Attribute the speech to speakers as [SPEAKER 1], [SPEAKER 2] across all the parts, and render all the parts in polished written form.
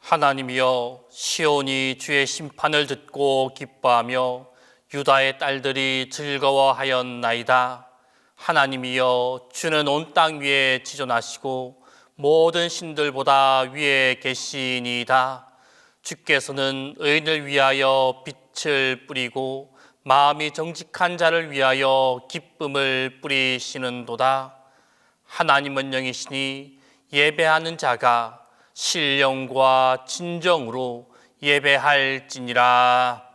[SPEAKER 1] 하나님이여, 시온이 주의 심판을 듣고 기뻐하며 유다의 딸들이 즐거워하였나이다. 하나님이여, 주는 온 땅 위에 지존하시고 모든 신들보다 위에 계시니이다. 주께서는 의인을 위하여 빛을 뿌리고 마음이 정직한 자를 위하여 기쁨을 뿌리시는도다. 하나님은 영이시니 예배하는 자가 신령과 진정으로 예배할지니라.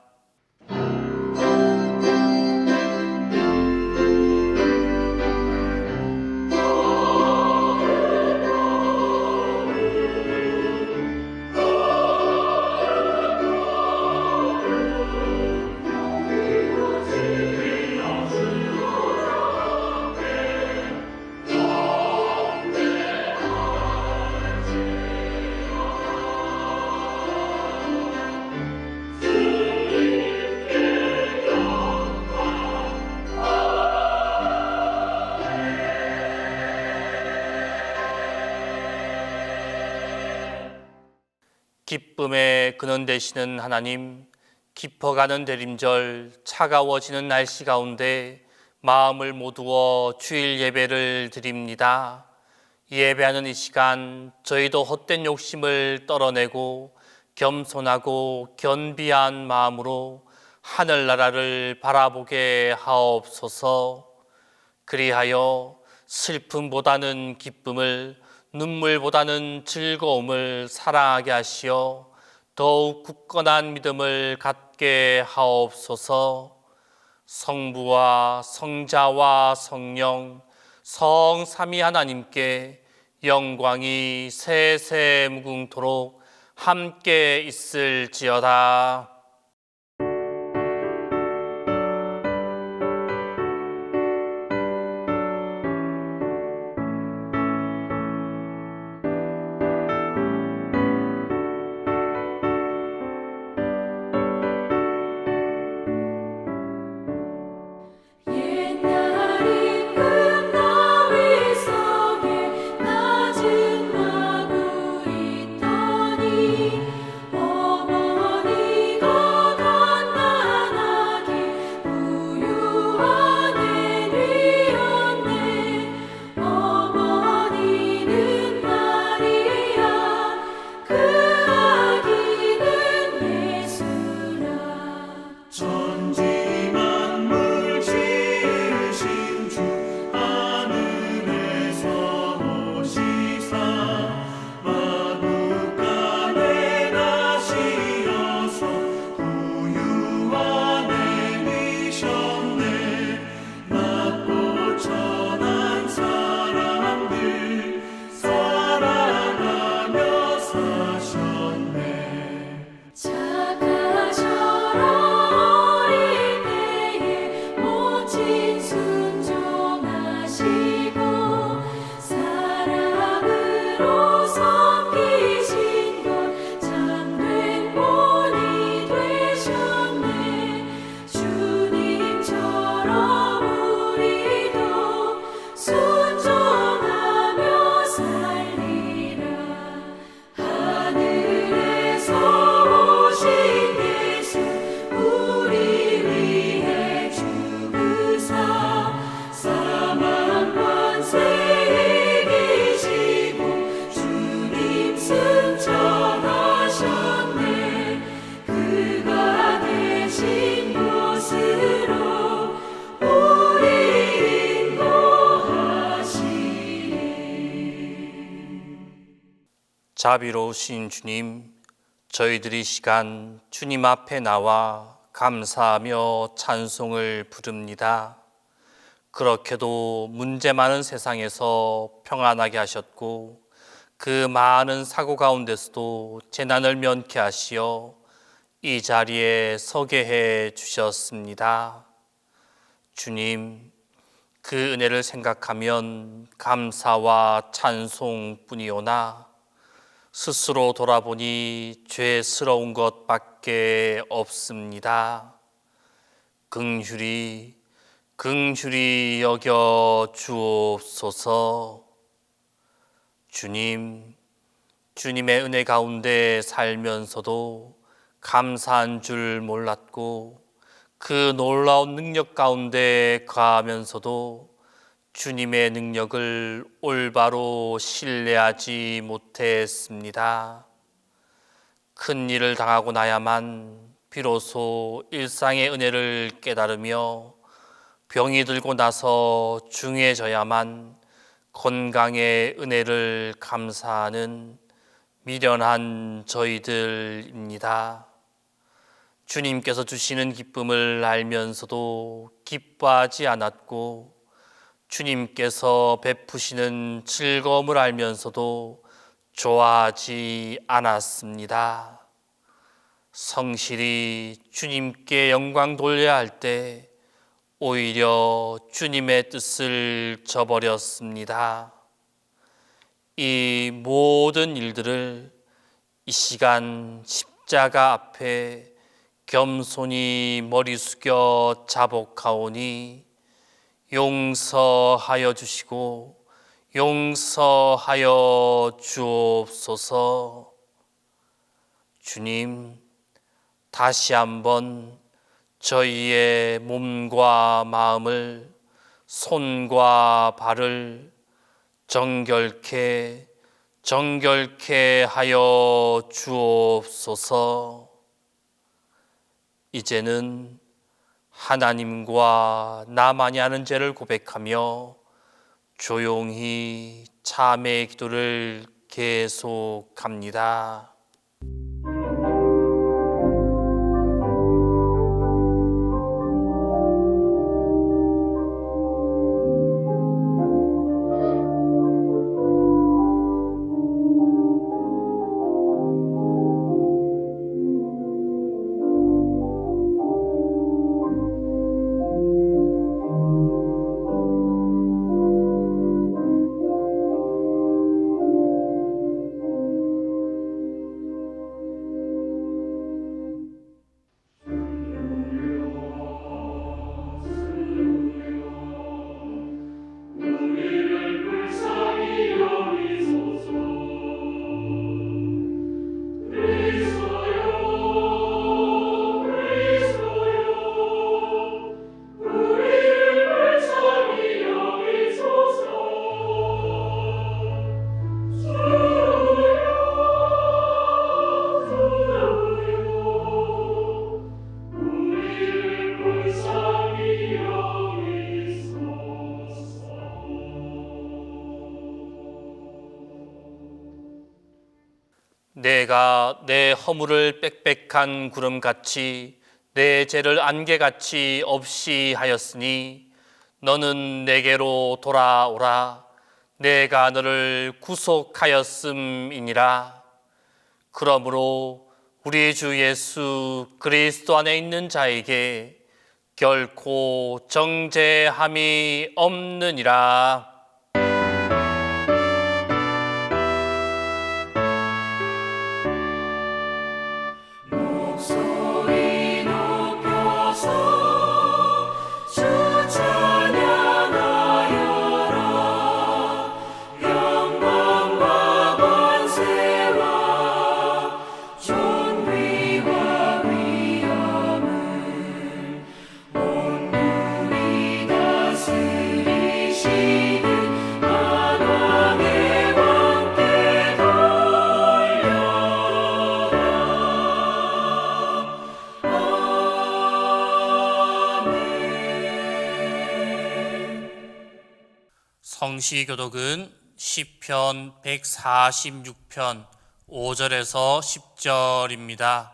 [SPEAKER 1] 기쁨의 근원 되시는 하나님, 깊어가는 대림절, 차가워지는 날씨 가운데 마음을 모두어 주일 예배를 드립니다. 예배하는 이 시간 저희도 헛된 욕심을 떨어내고 겸손하고 견비한 마음으로 하늘나라를 바라보게 하옵소서. 그리하여 슬픔보다는 기쁨을, 눈물보다는 즐거움을 사랑하게 하시어 더욱 굳건한 믿음을 갖게 하옵소서. 성부와 성자와 성령 성삼위 하나님께 영광이 세세 무궁토록 함께 있을지어다. 자비로우신 주님, 저희들이 이 시간 주님 앞에 나와 감사하며 찬송을 부릅니다. 그렇게도 문제 많은 세상에서 평안하게 하셨고 그 많은 사고 가운데서도 재난을 면케 하시어 이 자리에 서게 해 주셨습니다. 주님, 그 은혜를 생각하면 감사와 찬송뿐이오나 스스로 돌아보니 죄스러운 것밖에 없습니다. 긍휼히 여겨 주옵소서. 주님, 주님의 은혜 가운데 살면서도 감사한 줄 몰랐고 그 놀라운 능력 가운데 거하면서도 주님의 능력을 올바로 신뢰하지 못했습니다. 큰 일을 당하고 나야만 비로소 일상의 은혜를 깨달으며 병이 들고 나서 중해져야만 건강의 은혜를 감사하는 미련한 저희들입니다. 주님께서 주시는 기쁨을 알면서도 기뻐하지 않았고 주님께서 베푸시는 즐거움을 알면서도 좋아하지 않았습니다. 성실히 주님께 영광 돌려야 할 때 오히려 주님의 뜻을 저버렸습니다. 이 모든 일들을 이 시간 십자가 앞에 겸손히 머리 숙여 자복하오니 용서하여 주시고 용서하여 주옵소서. 주님, 다시 한번 저희의 몸과 마음을, 손과 발을 정결케 하여 주옵소서. 이제는 하나님과 나만이 하는 죄를 고백하며 조용히 참회의 기도를 계속합니다. 내가 내 허물을 빽빽한 구름같이 내 죄를 안개같이 없이 하였으니 너는 내게로 돌아오라. 내가 너를 구속하였음이니라. 그러므로 우리 주 예수 그리스도 안에 있는 자에게 결코 정죄함이 없느니라. 성시교독은 시편 146편 5절에서 10절입니다.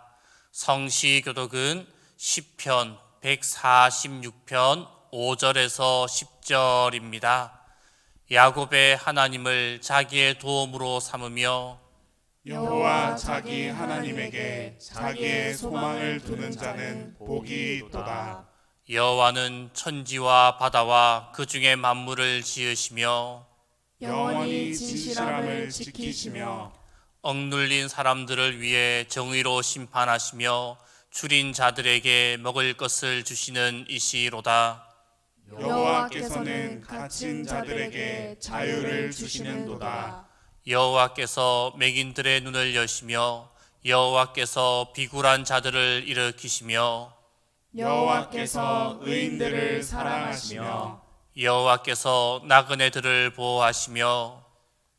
[SPEAKER 1] 성시교독은 시편 146편 5절에서 10절입니다. 야곱의 하나님을 자기의 도움으로 삼으며
[SPEAKER 2] 여호와 자기 하나님에게 자기의 소망을 두는 자는 복이 있도다.
[SPEAKER 1] 여호와는 천지와 바다와 그 중에 만물을 지으시며
[SPEAKER 2] 영원히 진실함을 지키시며
[SPEAKER 1] 억눌린 사람들을 위해 정의로 심판하시며 줄인 자들에게 먹을 것을 주시는 이시로다.
[SPEAKER 2] 여호와께서는 갇힌 자들에게 자유를 주시는도다.
[SPEAKER 1] 여호와께서 맹인들의 눈을 여시며 여호와께서 비굴한 자들을 일으키시며
[SPEAKER 2] 여호와께서 의인들을 사랑하시며
[SPEAKER 1] 여호와께서 나그네들을 보호하시며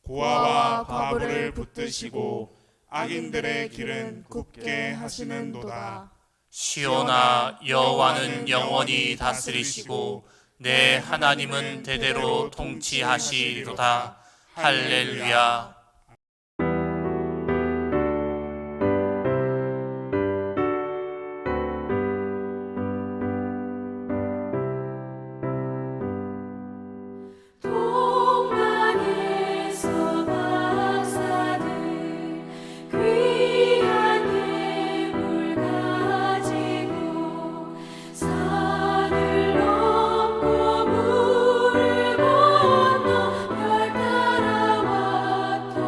[SPEAKER 2] 고아와 과부를 붙드시고 악인들의 길은 굽게 하시는도다.
[SPEAKER 1] 시온아, 여호와는 영원히 다스리시고 내 하나님은 대대로 통치하시리로다. 할렐루야.
[SPEAKER 3] 동방에서 박사들 귀한 예물 가지고 산을 넘고 물을 건너 별 따라왔던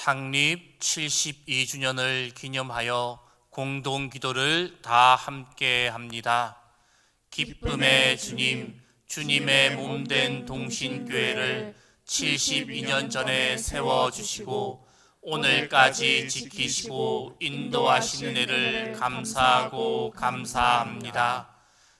[SPEAKER 1] 창립 72주년을 기념하여 공동 기도를 다 함께 합니다. 기쁨의 주님, 주님의 몸된 동신교회를 72년 전에 세워주시고 오늘까지 지키시고 인도하시는 은혜를 감사하고 감사합니다.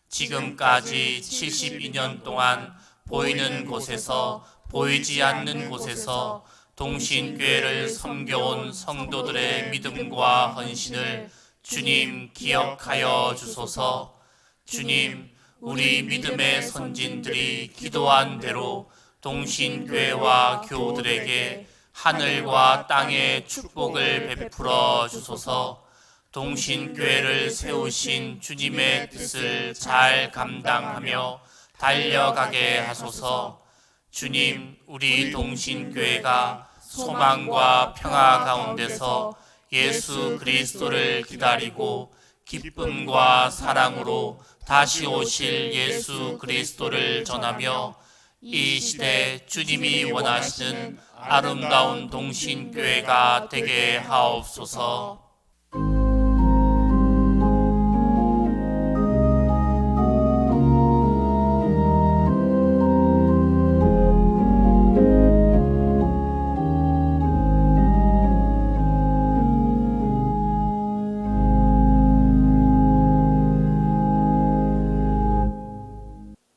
[SPEAKER 1] 지금까지 72년 동안 보이는 곳에서 보이지 않는 곳에서 동신교회를 섬겨온 성도들의 믿음과 헌신을 주님 기억하여 주소서. 주님, 우리 믿음의 선진들이 기도한 대로 동신교회와 교우들에게 하늘과 땅의 축복을 베풀어 주소서. 동신교회를 세우신 주님의 뜻을 잘 감당하며 달려가게 하소서. 주님, 우리 동신교회가 소망과 평화 가운데서 예수 그리스도를 기다리고 기쁨과 사랑으로 다시 오실 예수 그리스도를 전하며 이 시대 주님이 원하시는 아름다운 동신교회가 되게 하옵소서.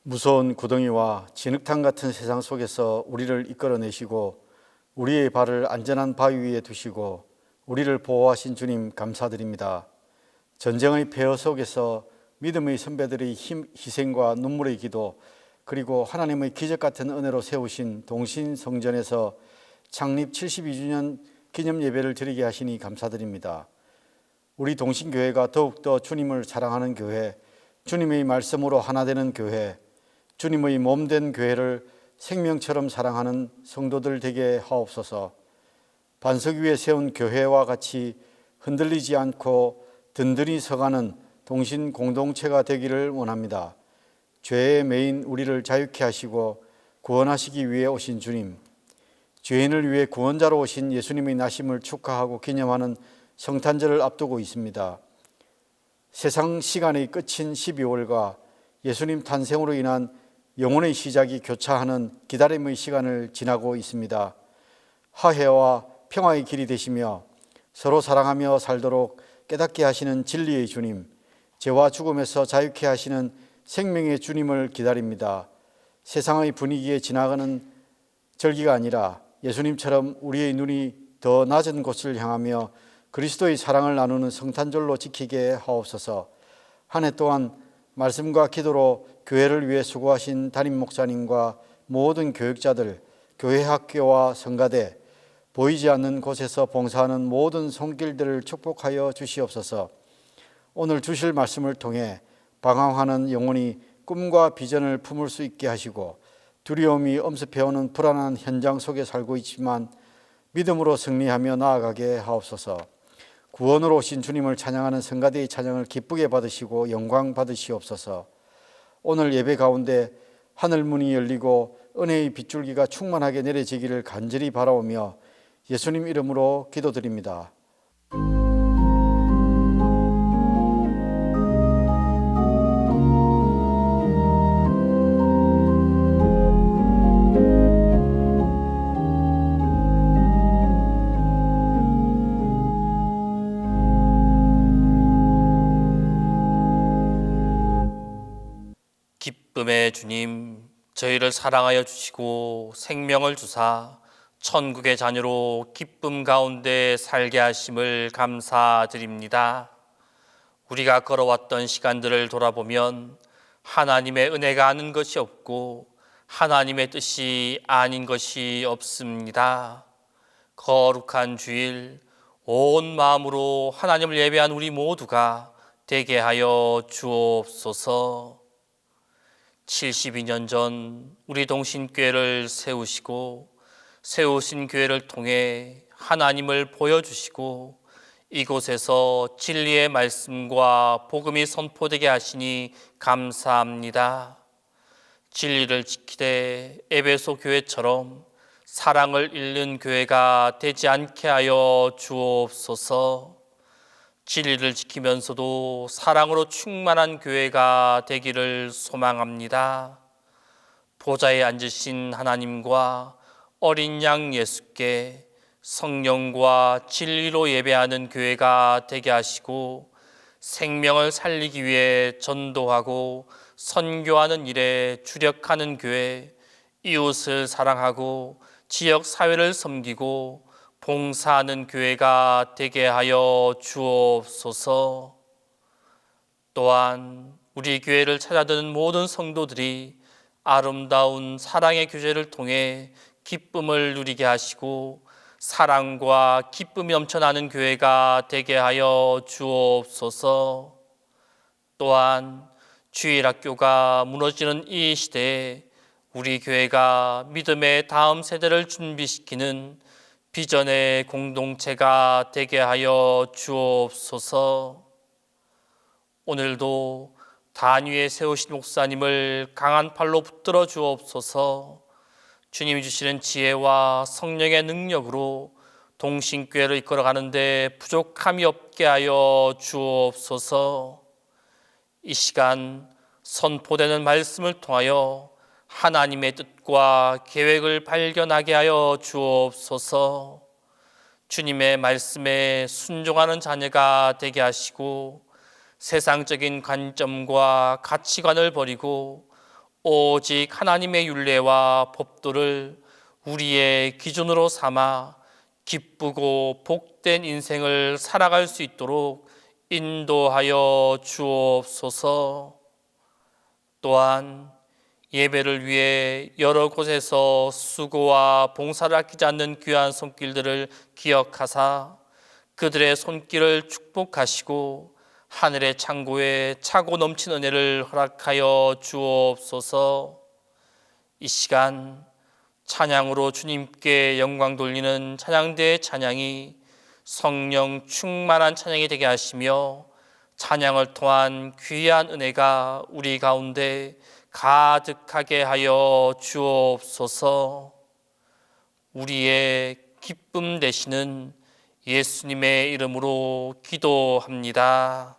[SPEAKER 4] 무서운 구덩이와 진흙탕 같은 세상 속에서 우리를 이끌어내시고 우리의 발을 안전한 바위 위에 두시고 우리를 보호하신 주님 감사드립니다. 전쟁의 폐허 속에서 믿음의 선배들의 희생과 눈물의 기도, 그리고 하나님의 기적 같은 은혜로 세우신 동신성전에서 창립 72주년 기념 예배를 드리게 하시니 감사드립니다. 우리 동신교회가 더욱더 주님을 사랑하는 교회, 주님의 말씀으로 하나 되는 교회, 주님의 몸된 교회를 생명처럼 사랑하는 성도들 되게 하옵소서. 반석 위에 세운 교회와 같이 흔들리지 않고 든든히 서가는 동신 공동체가 되기를 원합니다. 죄에 매인 우리를 자유케 하시고 구원하시기 위해 오신 주님, 죄인을 위해 구원자로 오신 예수님의 나심을 축하하고 기념하는 성탄절을 앞두고 있습니다. 세상 시간의 끝인 12월과 예수님 탄생으로 인한 영혼의 시작이 교차하는 기다림의 시간을 지나고 있습니다. 화해와 평화의 길이 되시며 서로 사랑하며 살도록 깨닫게 하시는 진리의 주님, 죄와 죽음에서 자유케 하시는 생명의 주님을 기다립니다. 세상의 분위기에 지나가는 절기가 아니라 예수님처럼 우리의 눈이 더 낮은 곳을 향하며 그리스도의 사랑을 나누는 성탄절로 지키게 하옵소서. 한 해 동안 말씀과 기도로 교회를 위해 수고하신 담임 목사님과 모든 교육자들, 교회 학교와 성가대, 보이지 않는 곳에서 봉사하는 모든 손길들을 축복하여 주시옵소서. 오늘 주실 말씀을 통해 방황하는 영혼이 꿈과 비전을 품을 수 있게 하시고, 두려움이 엄습해오는 불안한 현장 속에 살고 있지만 믿음으로 승리하며 나아가게 하옵소서. 구원으로 오신 주님을 찬양하는 성가대의 찬양을 기쁘게 받으시고 영광 받으시옵소서. 오늘 예배 가운데 하늘 문이 열리고 은혜의 빗줄기가 충만하게 내려지기를 간절히 바라오며 예수님 이름으로 기도드립니다.
[SPEAKER 1] 기쁨의 주님, 저희를 사랑하여 주시고 생명을 주사 천국의 자녀로 기쁨 가운데 살게 하심을 감사드립니다. 우리가 걸어왔던 시간들을 돌아보면 하나님의 은혜가 아는 것이 없고 하나님의 뜻이 아닌 것이 없습니다. 거룩한 주일 온 마음으로 하나님을 예배한 우리 모두가 되게 하여 주옵소서. 72년 전 우리 동신교회를 세우시고 세우신 교회를 통해 하나님을 보여주시고 이곳에서 진리의 말씀과 복음이 선포되게 하시니 감사합니다. 진리를 지키되 에베소 교회처럼 사랑을 잃는 교회가 되지 않게 하여 주옵소서. 진리를 지키면서도 사랑으로 충만한 교회가 되기를 소망합니다. 보좌에 앉으신 하나님과 어린 양 예수께 성령과 진리로 예배하는 교회가 되게 하시고, 생명을 살리기 위해 전도하고 선교하는 일에 주력하는 교회, 이웃을 사랑하고 지역 사회를 섬기고 봉사하는 교회가 되게 하여 주옵소서. 또한 우리 교회를 찾아드는 모든 성도들이 아름다운 사랑의 교제를 통해 기쁨을 누리게 하시고 사랑과 기쁨이 넘쳐나는 교회가 되게 하여 주옵소서. 또한 주일학교가 무너지는 이 시대에 우리 교회가 믿음의 다음 세대를 준비시키는 비전의 공동체가 되게 하여 주옵소서. 오늘도 단위에 세우신 목사님을 강한 팔로 붙들어 주옵소서. 주님이 주시는 지혜와 성령의 능력으로 동신교회를 이끌어가는데 부족함이 없게 하여 주옵소서. 이 시간 선포되는 말씀을 통하여 하나님의 뜻과 계획을 발견하게 하여 주옵소서. 주님의 말씀에 순종하는 자녀가 되게 하시고 세상적인 관점과 가치관을 버리고 오직 하나님의 율례와 법도를 우리의 기준으로 삼아 기쁘고 복된 인생을 살아갈 수 있도록 인도하여 주옵소서. 또한 예배를 위해 여러 곳에서 수고와 봉사를 아끼지 않는 귀한 손길들을 기억하사 그들의 손길을 축복하시고 하늘의 창고에 차고 넘친 은혜를 허락하여 주옵소서. 이 시간 찬양으로 주님께 영광 돌리는 찬양대의 찬양이 성령 충만한 찬양이 되게 하시며 찬양을 통한 귀한 은혜가 우리 가운데 가득하게 하여 주옵소서. 우리의 기쁨 되시는 예수님의 이름으로 기도합니다.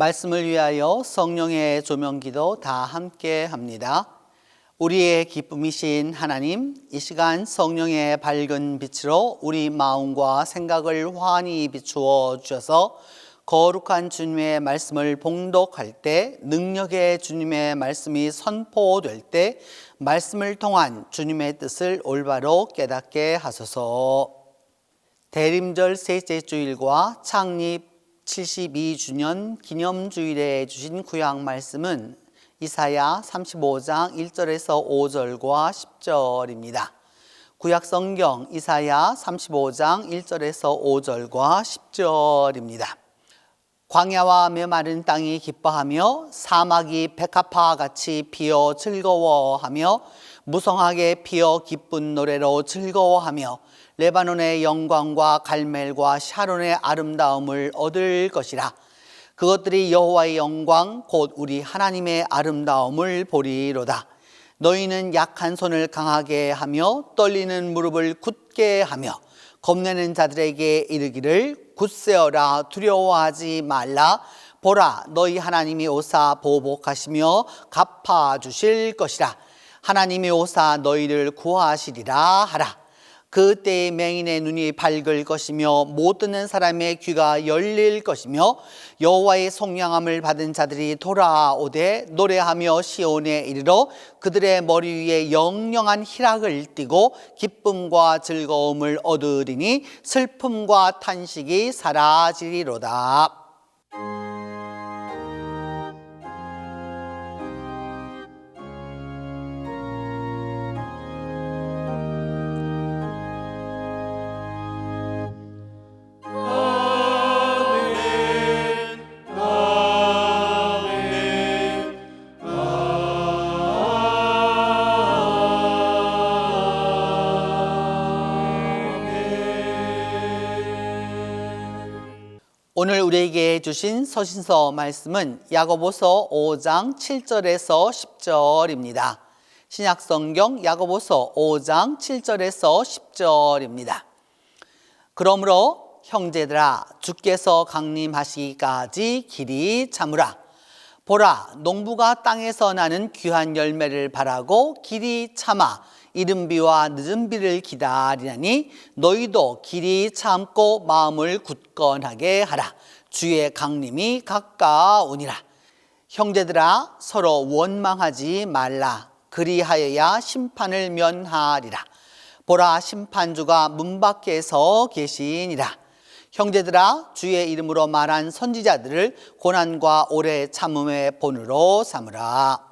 [SPEAKER 5] 말씀을 위하여 성령의 조명기도 다 함께 합니다. 우리의 기쁨이신 하나님, 이 시간 성령의 밝은 빛으로 우리 마음과 생각을 환히 비추어 주셔서 거룩한 주님의 말씀을 봉독할 때, 능력의 주님의 말씀이 선포될 때 말씀을 통한 주님의 뜻을 올바로 깨닫게 하소서. 대림절 셋째 주일과 창립 72주년 기념주일에 주신 구약 말씀은 이사야 35장 1절에서 5절과 10절입니다. 구약 성경 이사야 35장 1절에서 5절과 10절입니다. 광야와 메마른 땅이 기뻐하며 사막이 백합화 같이 피어 즐거워하며 무성하게 피어 기쁜 노래로 즐거워하며 레바논의 영광과 갈멜과 샤론의 아름다움을 얻을 것이라. 그것들이 여호와의 영광 곧 우리 하나님의 아름다움을 보리로다. 너희는 약한 손을 강하게 하며 떨리는 무릎을 굳게 하며 겁내는 자들에게 이르기를 굳세어라, 두려워하지 말라. 보라, 너희 하나님이 오사 보복하시며 갚아주실 것이라. 하나님이 오사 너희를 구하시리라 하라. 그때의 맹인의 눈이 밝을 것이며 못 듣는 사람의 귀가 열릴 것이며 여호와의 속량함을 받은 자들이 돌아오되 노래하며 시온에 이르러 그들의 머리 위에 영영한 희락을 띠고 기쁨과 즐거움을 얻으리니 슬픔과 탄식이 사라지리로다. 오늘 우리에게 주신 서신서 말씀은 야고보서 5장 7절에서 10절입니다. 신약성경 야고보서 5장 7절에서 10절입니다. 그러므로 형제들아 주께서 강림하시기까지 길이 참으라. 보라 농부가 땅에서 나는 귀한 열매를 바라고 길이 참아 이른 비와 늦은 비를 기다리나니 너희도 길이 참고 마음을 굳건하게 하라. 주의 강림이 가까우니라. 형제들아 서로 원망하지 말라. 그리하여야 심판을 면하리라. 보라 심판주가 문 밖에서 계시니라. 형제들아 주의 이름으로 말한 선지자들을 고난과 오래 참음의 본으로 삼으라.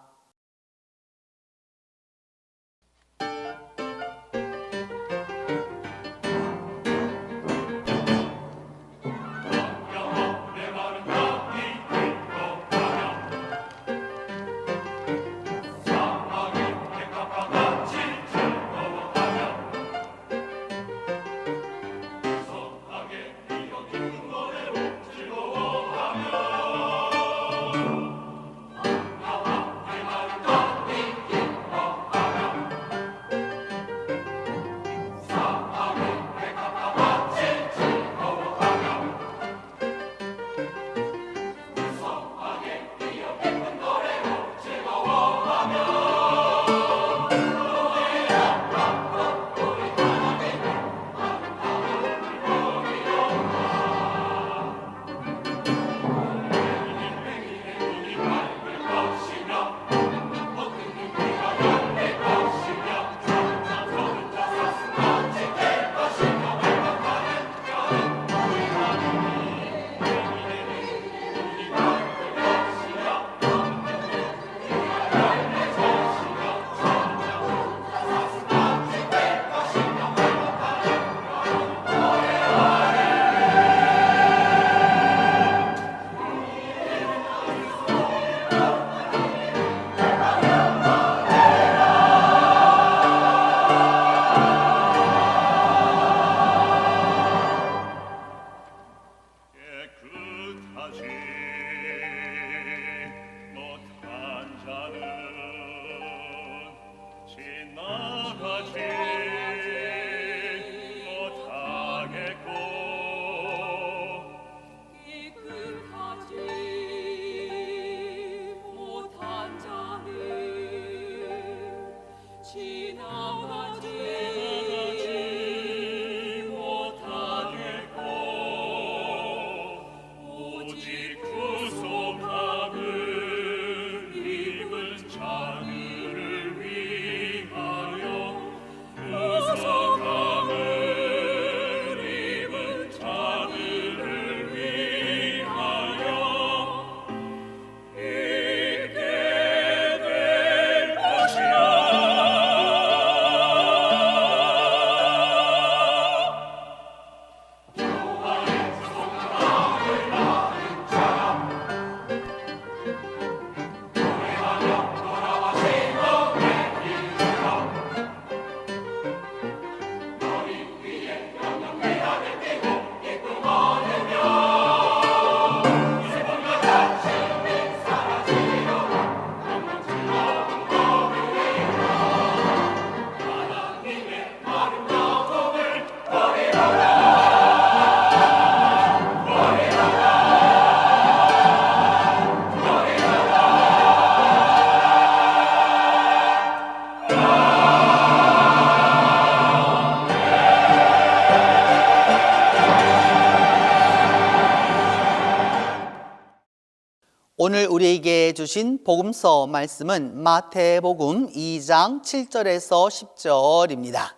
[SPEAKER 5] 오늘 우리에게 주신 복음서 말씀은 마태복음 2장 7절에서 10절입니다.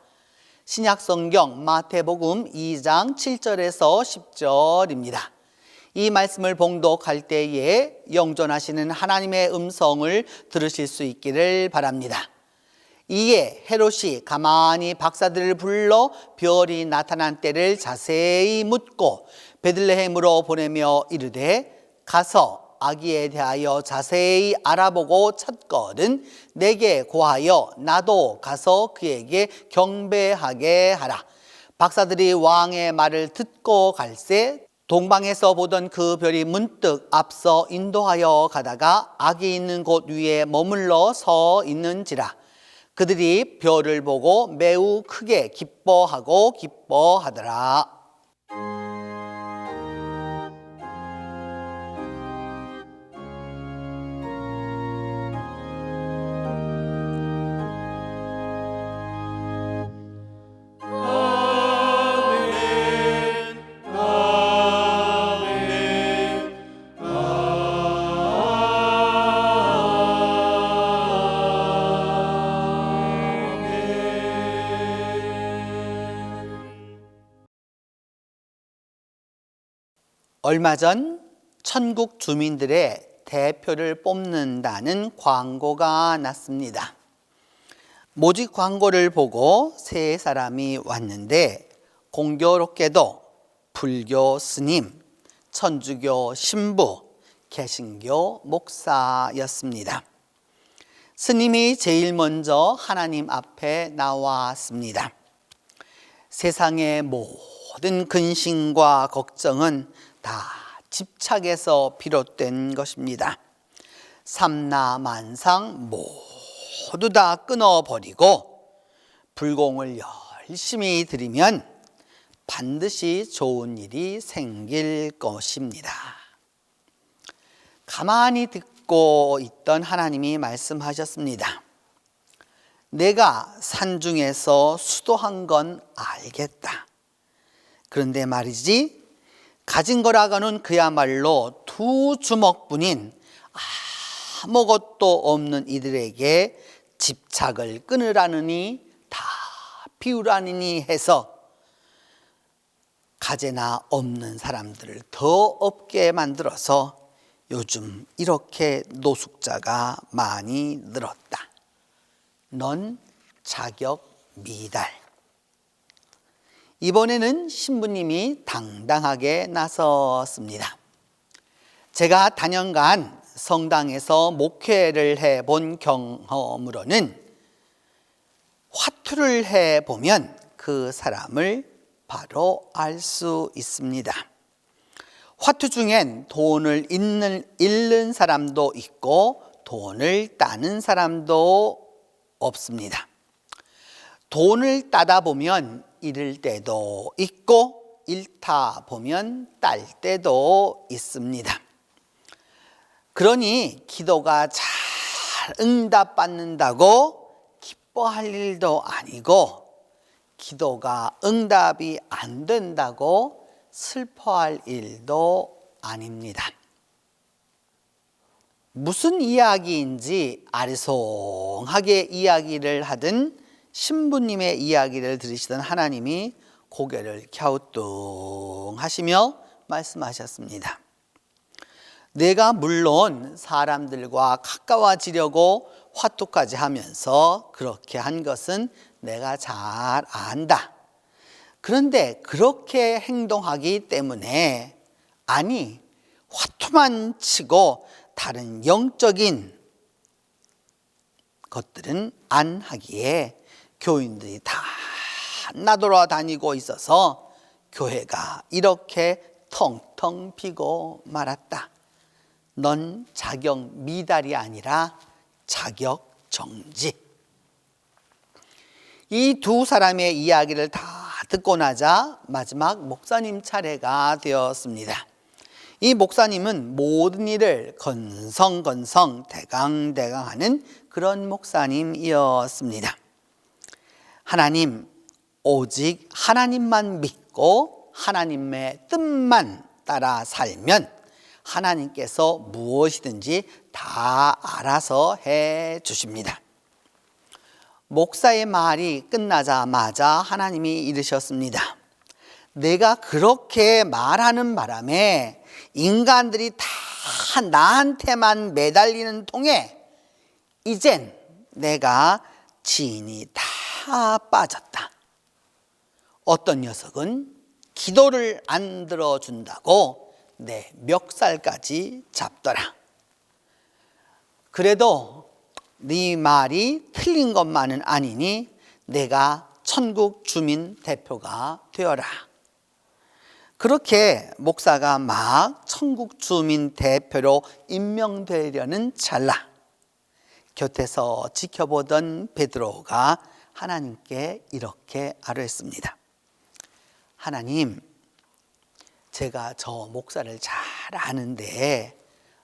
[SPEAKER 5] 신약성경 마태복음 2장 7절에서 10절입니다. 이 말씀을 봉독할 때에 영존하시는 하나님의 음성을 들으실 수 있기를 바랍니다. 이에 헤롯이 가만히 박사들을 불러 별이 나타난 때를 자세히 묻고 베들레헴으로 보내며 이르되 가서 아기에 대하여 자세히 알아보고 찾거든 내게 고하여 나도 가서 그에게 경배하게 하라. 박사들이 왕의 말을 듣고 갈새 동방에서 보던 그 별이 문득 앞서 인도하여 가다가 아기 있는 곳 위에 머물러 서 있는지라. 그들이 별을 보고 매우 크게 기뻐하더라. 얼마 전 천국 주민들의 대표를 뽑는다는 광고가 났습니다. 모집 광고를 보고 세 사람이 왔는데 공교롭게도 불교 스님, 천주교 신부, 개신교 목사였습니다. 스님이 제일 먼저 하나님 앞에 나왔습니다. 세상의 모든 근심과 걱정은 다 집착에서 비롯된 것입니다. 삼라만상 모두 다 끊어버리고 불공을 열심히 드리면 반드시 좋은 일이 생길 것입니다. 가만히 듣고 있던 하나님이 말씀하셨습니다. 내가 산중에서 수도한 건 알겠다. 그런데 말이지 가진 거라고는 그야말로 두 주먹뿐인 아무것도 없는 이들에게 집착을 끊으라느니 다 비우라느니 해서 가재나 없는 사람들을 더 없게 만들어서 요즘 이렇게 노숙자가 많이 늘었다. 넌 자격 미달. 이번에는 신부님이 당당하게 나섰습니다. 제가 단연간 성당에서 목회를 해본 경험으로는 화투를 해보면 그 사람을 바로 알 수 있습니다. 화투 중엔 돈을 잃는 사람도 있고 돈을 따는 사람도 없습니다. 돈을 따다 보면 잃을 때도 있고 잃다 보면 딸 때도 있습니다. 그러니 기도가 잘 응답받는다고 기뻐할 일도 아니고 기도가 응답이 안 된다고 슬퍼할 일도 아닙니다. 무슨 이야기인지 아리송하게 이야기를 하든 신부님의 이야기를 들으시던 하나님이 고개를 갸우뚱하시며 말씀하셨습니다. 내가 물론 사람들과 가까워지려고 화투까지 하면서 그렇게 한 것은 내가 잘 안다. 그런데 그렇게 행동하기 때문에 아니 화투만 치고 다른 영적인 것들은 안 하기에 교인들이 다 나돌아다니고 있어서 교회가 이렇게 텅텅 비고 말았다. 넌 자격 미달이 아니라 자격 정지. 이 두 사람의 이야기를 다 듣고 나자 마지막 목사님 차례가 되었습니다. 이 목사님은 모든 일을 건성건성 대강대강하는 그런 목사님이었습니다. 하나님, 오직 하나님만 믿고 하나님의 뜻만 따라 살면 하나님께서 무엇이든지 다 알아서 해 주십니다. 목사의 말이 끝나자마자 하나님이 이르셨습니다. 내가 그렇게 말하는 바람에 인간들이 다 나한테만 매달리는 통에 이젠 내가 진이 다 빠졌다. 어떤 녀석은 기도를 안 들어준다고 내 멱살까지 잡더라. 그래도 네 말이 틀린 것만은 아니니 내가 천국 주민 대표가 되어라. 그렇게 목사가 막 천국 주민 대표로 임명되려는 찰나 곁에서 지켜보던 베드로가 하나님께 이렇게 아뢰었습니다. 하나님, 제가 저 목사를 잘 아는데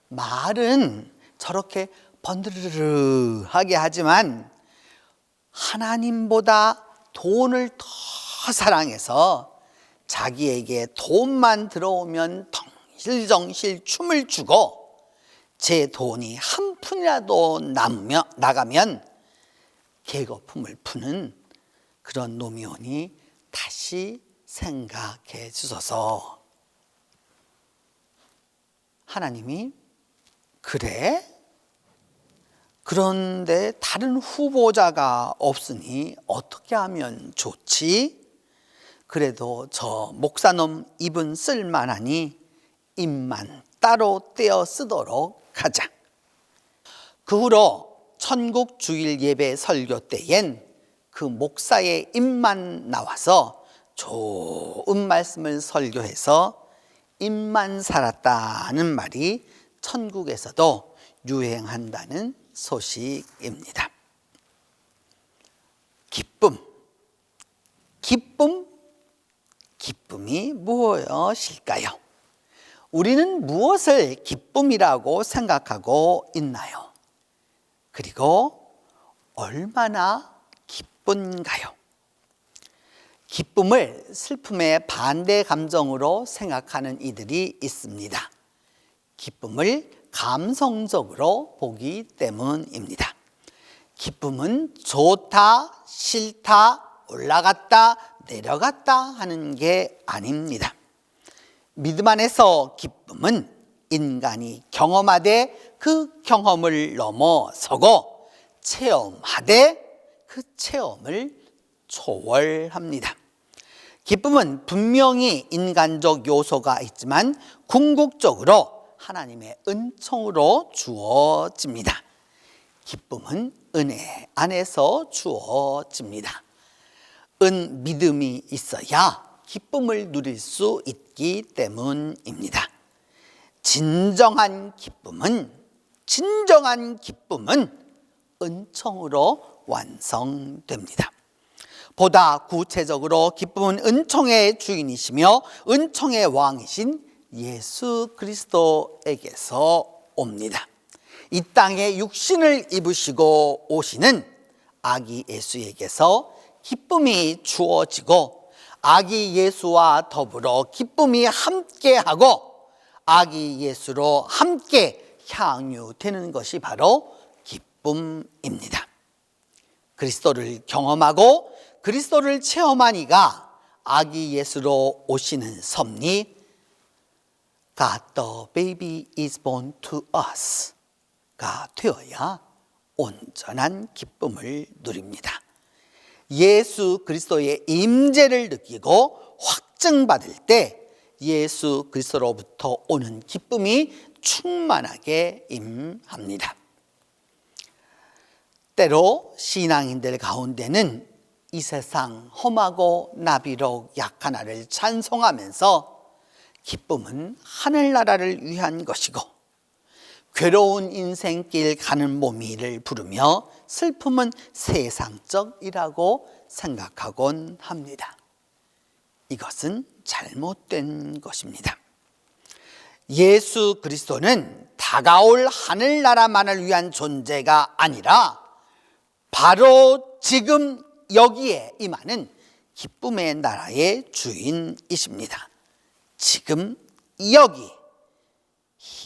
[SPEAKER 5] 말은 저렇게 번드르르하게 하지만 하나님보다 돈을 더 사랑해서 자기에게 돈만 들어오면 덩실덩실 춤을 추고 제 돈이 한 푼이라도 나가면 계거품을 푸는 그런 놈이 오니 다시 생각해 주소서. 하나님이 그래? 그런데 다른 후보자가 없으니 어떻게 하면 좋지? 그래도 저 목사놈 입은 쓸만하니 입만 따로 떼어 쓰도록 하자. 그 후로 천국 주일 예배 설교 때엔 그 목사의 입만 나와서 좋은 말씀을 설교해서 입만 살았다는 말이 천국에서도 유행한다는 소식입니다. 기쁨이 무엇일까요? 우리는 무엇을 기쁨이라고 생각하고 있나요? 그리고 얼마나 기쁜가요? 기쁨을 슬픔의 반대 감정으로 생각하는 이들이 있습니다. 기쁨을 감성적으로 보기 때문입니다. 기쁨은 좋다, 싫다, 올라갔다, 내려갔다 하는 게 아닙니다. 믿음 안에서 기쁨은 인간이 경험하되 그 경험을 넘어서고 체험하되 그 체험을 초월합니다. 기쁨은 분명히 인간적 요소가 있지만 궁극적으로 하나님의 은총으로 주어집니다. 기쁨은 은혜 안에서 주어집니다. 믿음이 있어야 기쁨을 누릴 수 있기 때문입니다. 진정한 기쁨은 은총으로 완성됩니다. 보다 구체적으로 기쁨은 은총의 주인이시며 은총의 왕이신 예수 그리스도에게서 옵니다. 이 땅에 육신을 입으시고 오시는 아기 예수에게서 기쁨이 주어지고 아기 예수와 더불어 기쁨이 함께하고 아기 예수로 함께 향유되는 것이 바로 기쁨입니다. 그리스도를 경험하고 그리스도를 체험한 이가 아기 예수로 오시는 섭리 God the baby is born to us가 되어야 온전한 기쁨을 누립니다. 예수 그리스도의 임재를 느끼고 확증받을 때 예수 그리스도로부터 오는 기쁨이 충만하게 임합니다. 때로 신앙인들 가운데는 이 세상 험하고 나비록 약한 나를 찬송하면서 기쁨은 하늘나라를 위한 것이고 괴로운 인생길 가는 몸이를 부르며 슬픔은 세상적이라고 생각하곤 합니다. 이것은 잘못된 것입니다. 예수 그리스도는 다가올 하늘나라만을 위한 존재가 아니라 바로 지금 여기에 임하는 기쁨의 나라의 주인이십니다. 지금 여기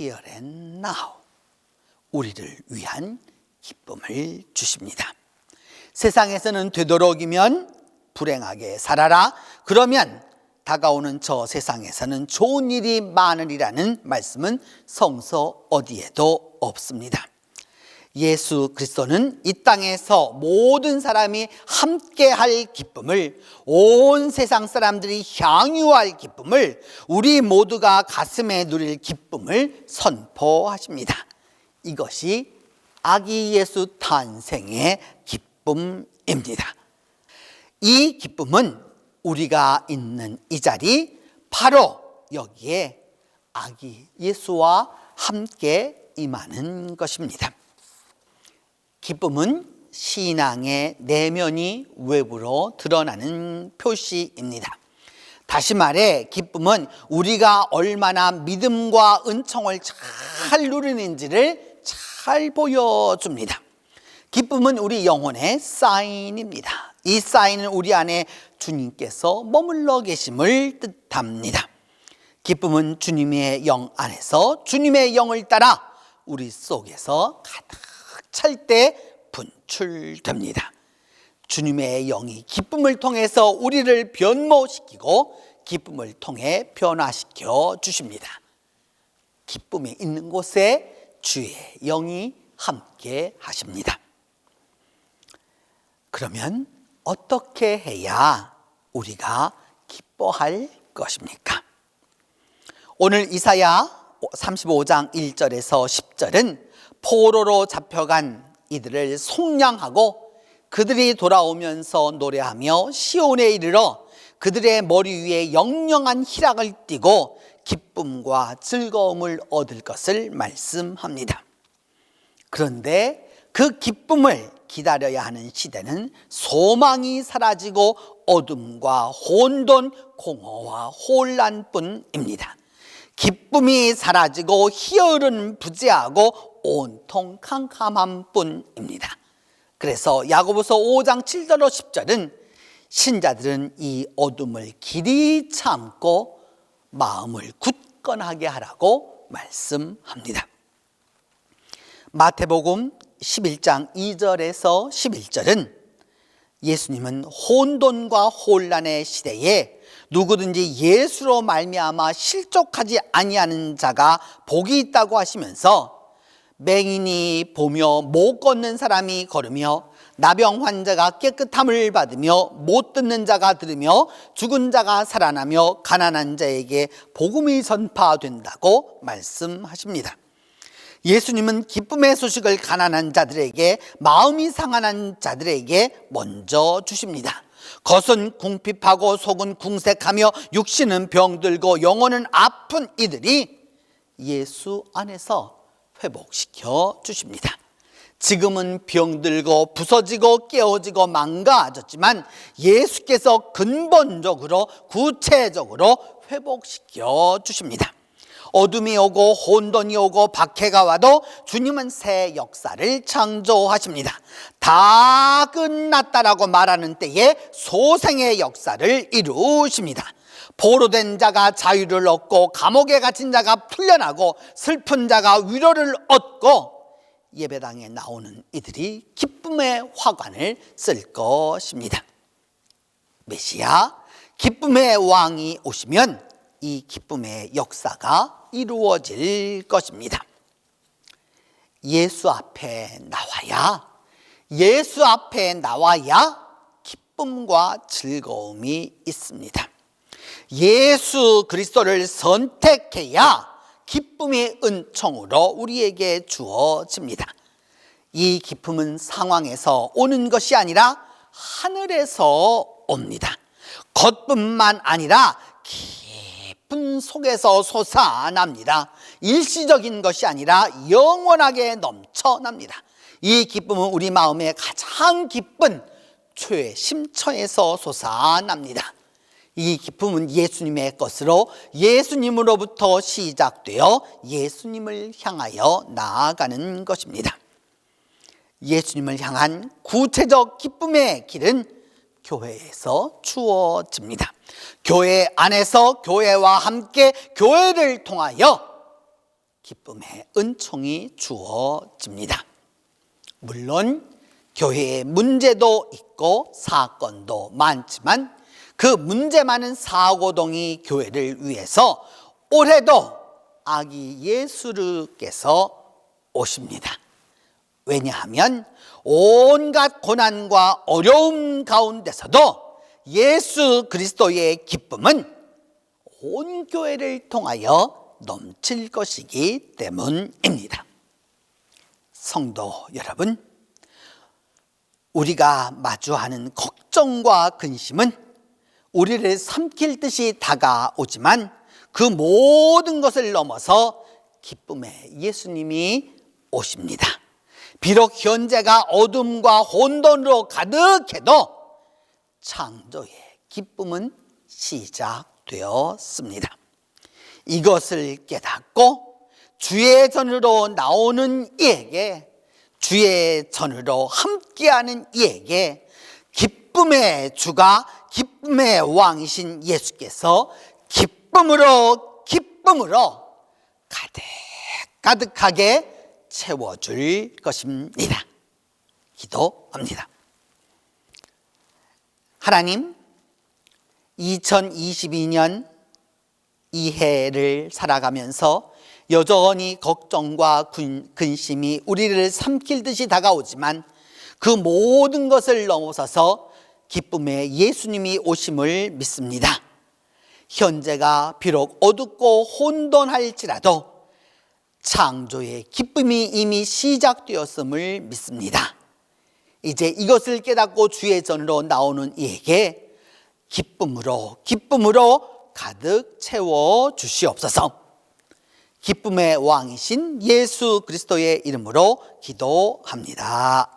[SPEAKER 5] here and now 우리를 위한 기쁨을 주십니다. 세상에서는 되도록이면 불행하게 살아라. 그러면 다가오는 저 세상에서는 좋은 일이 많으리라는 말씀은 성서 어디에도 없습니다. 예수 그리스도는 이 땅에서 모든 사람이 함께할 기쁨을, 온 세상 사람들이 향유할 기쁨을, 우리 모두가 가슴에 누릴 기쁨을 선포하십니다. 이것이 아기 예수 탄생의 기쁨입니다. 이 기쁨은 우리가 있는 이 자리, 바로 여기에 아기 예수와 함께 임하는 것입니다. 기쁨은 신앙의 내면이 외부로 드러나는 표시입니다. 다시 말해 기쁨은 우리가 얼마나 믿음과 은총을 잘 누리는지를 잘 보여줍니다. 기쁨은 우리 영혼의 사인입니다. 이 사인은 우리 안에 주님께서 머물러 계심을 뜻합니다. 기쁨은 주님의 영 안에서 주님의 영을 따라 우리 속에서 가득 찰 때 분출됩니다. 주님의 영이 기쁨을 통해서 우리를 변모시키고 기쁨을 통해 변화시켜 주십니다. 기쁨이 있는 곳에 주의 영이 함께 하십니다. 그러면 어떻게 해야 우리가 기뻐할 것입니까? 오늘 이사야 35장 1절에서 10절은 포로로 잡혀간 이들을 속량하고 그들이 돌아오면서 노래하며 시온에 이르러 그들의 머리 위에 영영한 희락을 띠고 기쁨과 즐거움을 얻을 것을 말씀합니다. 그런데 그 기쁨을 기다려야 하는 시대는 소망이 사라지고 어둠과 혼돈, 공허와 혼란뿐입니다. 기쁨이 사라지고 희열은 부재하고 온통 캄캄함 뿐입니다. 그래서 야고보서 5장 7절로 10절은 신자들은 이 어둠을 길이 참고 마음을 굳건하게 하라고 말씀합니다. 마태복음 11장 2절에서 11절은 예수님은 혼돈과 혼란의 시대에 누구든지 예수로 말미암아 실족하지 아니하는 자가 복이 있다고 하시면서 맹인이 보며 못 걷는 사람이 걸으며 나병 환자가 깨끗함을 받으며 못 듣는 자가 들으며 죽은 자가 살아나며 가난한 자에게 복음이 전파된다고 말씀하십니다. 예수님은 기쁨의 소식을 가난한 자들에게, 마음이 상한 자들에게 먼저 주십니다. 겉은 궁핍하고 속은 궁색하며 육신은 병들고 영혼은 아픈 이들이 예수 안에서 회복시켜 주십니다. 지금은 병들고 부서지고 깨어지고 망가졌지만 예수께서 근본적으로 구체적으로 회복시켜 주십니다. 어둠이 오고 혼돈이 오고 박해가 와도 주님은 새 역사를 창조하십니다. 다 끝났다라고 말하는 때에 소생의 역사를 이루십니다. 포로된 자가 자유를 얻고 감옥에 갇힌 자가 풀려나고 슬픈 자가 위로를 얻고 예배당에 나오는 이들이 기쁨의 화관을 쓸 것입니다. 메시아, 기쁨의 왕이 오시면 이 기쁨의 역사가 이루어질 것입니다. 예수 앞에 나와야 기쁨과 즐거움이 있습니다. 예수 그리스도를 선택해야 기쁨의 은총으로 우리에게 주어집니다. 이 기쁨은 상황에서 오는 것이 아니라 하늘에서 옵니다. 겉뿐만 아니라 깊은 속에서 솟아납니다. 일시적인 것이 아니라 영원하게 넘쳐납니다. 이 기쁨은 우리 마음의 가장 깊은 최심처에서 솟아납니다. 이 기쁨은 예수님의 것으로 예수님으로부터 시작되어 예수님을 향하여 나아가는 것입니다. 예수님을 향한 구체적 기쁨의 길은 교회에서 주어집니다. 교회 안에서 교회와 함께 교회를 통하여 기쁨의 은총이 주어집니다. 물론 교회에 문제도 있고 사건도 많지만 그 문제 많은 사고동이 교회를 위해서 올해도 아기 예수르께서 오십니다. 왜냐하면 온갖 고난과 어려움 가운데서도 예수 그리스도의 기쁨은 온 교회를 통하여 넘칠 것이기 때문입니다. 성도 여러분, 우리가 마주하는 걱정과 근심은 우리를 삼킬 듯이 다가오지만 그 모든 것을 넘어서 기쁨의 예수님이 오십니다. 비록 현재가 어둠과 혼돈으로 가득해도 창조의 기쁨은 시작되었습니다. 이것을 깨닫고 주의 전으로 나오는 이에게, 주의 전으로 함께하는 이에게 기쁨의 주가, 기쁨의 왕이신 예수께서 기쁨으로 가득하게 채워줄 것입니다. 기도합니다. 하나님, 2022년 이 해를 살아가면서 여전히 걱정과 근심이 우리를 삼킬 듯이 다가오지만 그 모든 것을 넘어서서 기쁨의 예수님이 오심을 믿습니다. 현재가 비록 어둡고 혼돈할지라도 창조의 기쁨이 이미 시작되었음을 믿습니다. 이제 이것을 깨닫고 주의 전으로 나오는 이에게 기쁨으로 가득 채워 주시옵소서. 기쁨의 왕이신 예수 그리스도의 이름으로 기도합니다.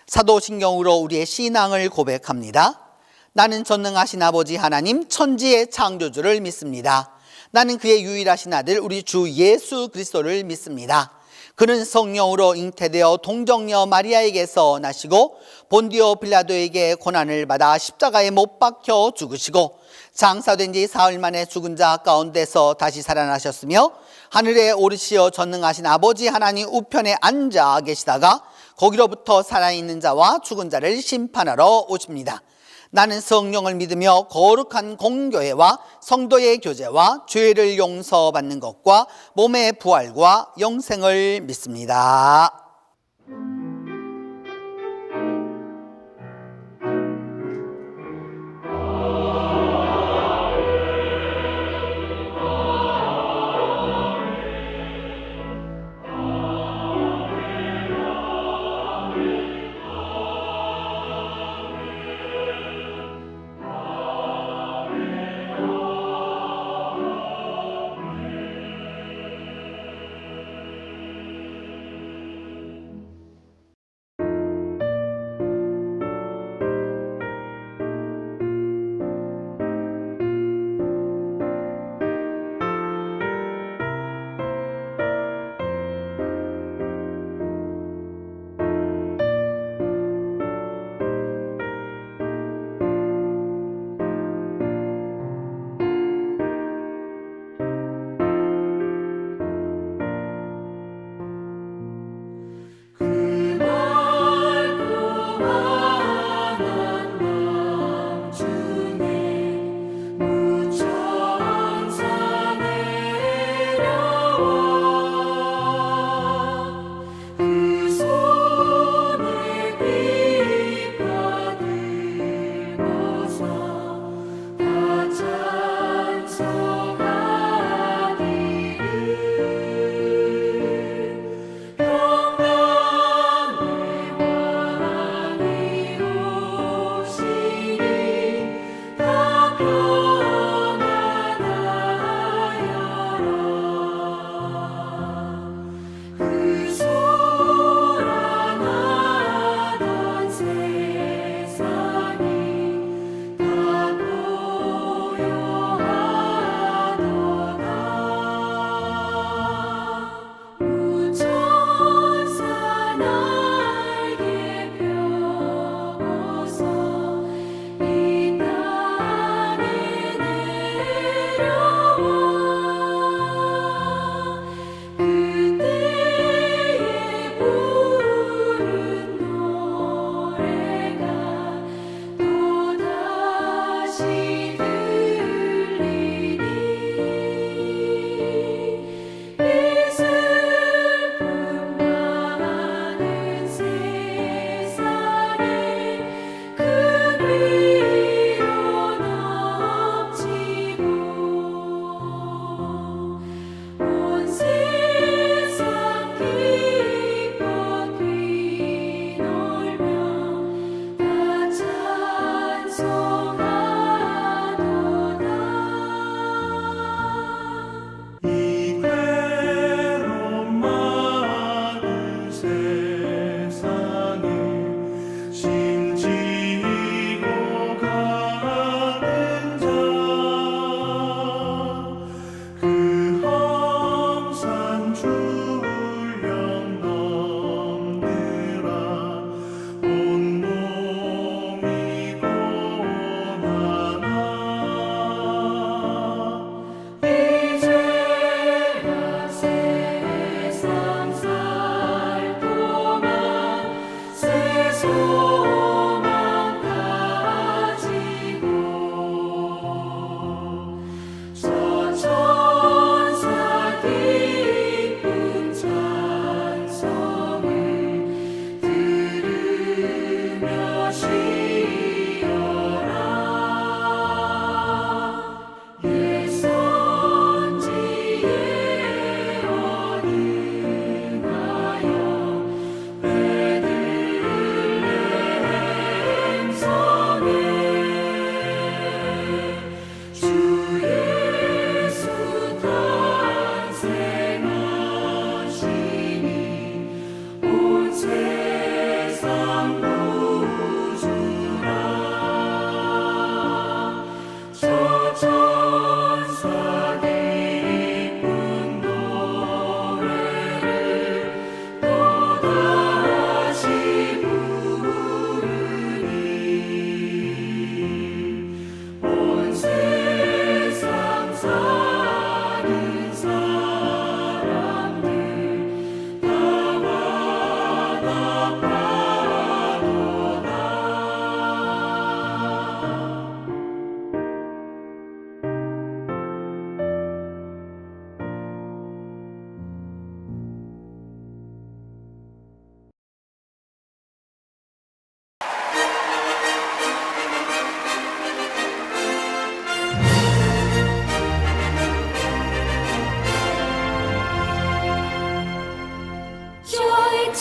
[SPEAKER 5] 사도신경으로 우리의 신앙을 고백합니다. 나는 전능하신 아버지 하나님 천지의 창조주를 믿습니다. 나는 그의 유일하신 아들 우리 주 예수 그리스도를 믿습니다. 그는 성령으로 잉태되어 동정녀 마리아에게서 나시고 본디오 빌라도에게 고난을 받아 십자가에 못 박혀 죽으시고 장사된 지 사흘 만에 죽은 자 가운데서 다시 살아나셨으며 하늘에 오르시어 전능하신 아버지 하나님 우편에 앉아 계시다가 거기로부터 살아있는 자와 죽은 자를 심판하러 오십니다. 나는 성령을 믿으며 거룩한 공교회와 성도의 교제와 죄를 용서받는 것과 몸의 부활과 영생을 믿습니다.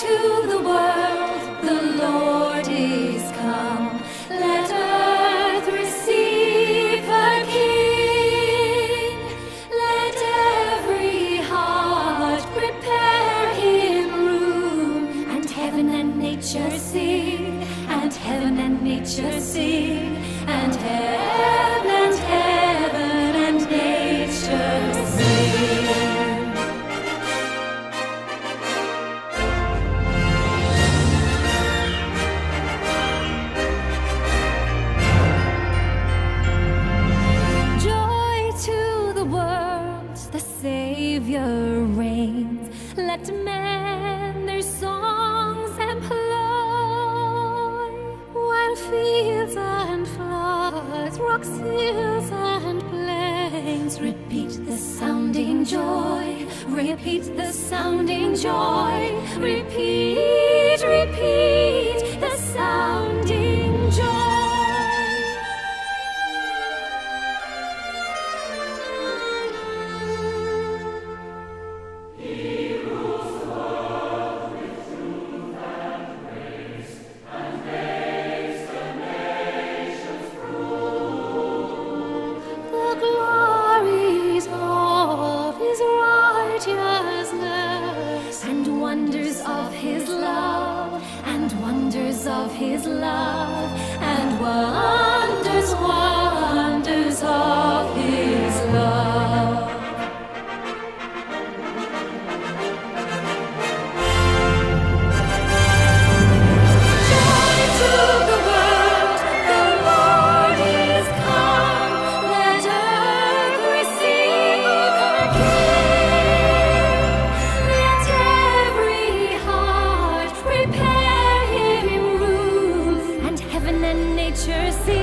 [SPEAKER 3] to the world, the Lord is come. Let earth receive her King. Let every heart prepare him room. And heaven and nature sing, and heaven and nature sing, and heaven and nature sing. Savior reigns. Let men their songs employ, while fields and floods, rocks, hills and plains repeat the sounding joy. Repeat the sounding joy. Repeat, repeat the sounding joy. Of his love and wonders, wonders of his love. Joy to the world, the Lord is come. Let earth receive her King. Let every heart prepare him room, and heaven and nature sing.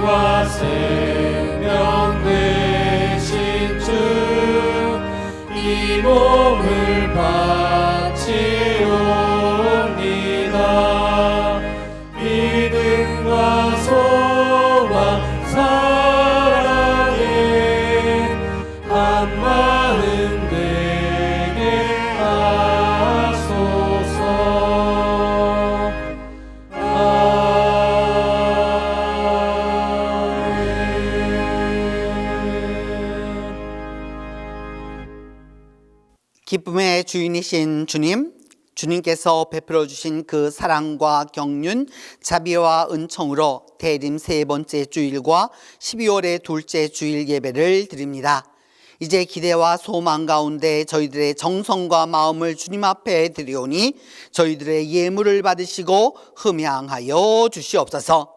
[SPEAKER 2] 피와 생명 되신 주 이 몸을 바치옵니다. 믿음과 소망 사랑에 한 마음 되게 하소서.
[SPEAKER 5] 기쁨의 주인이신 주님, 주님께서 베풀어 주신 그 사랑과 경륜, 자비와 은총으로 대림 세 번째 주일과 12월의 둘째 주일 예배를 드립니다. 이제 기대와 소망 가운데 저희들의 정성과 마음을 주님 앞에 드리오니 저희들의 예물을 받으시고 흠양하여 주시옵소서.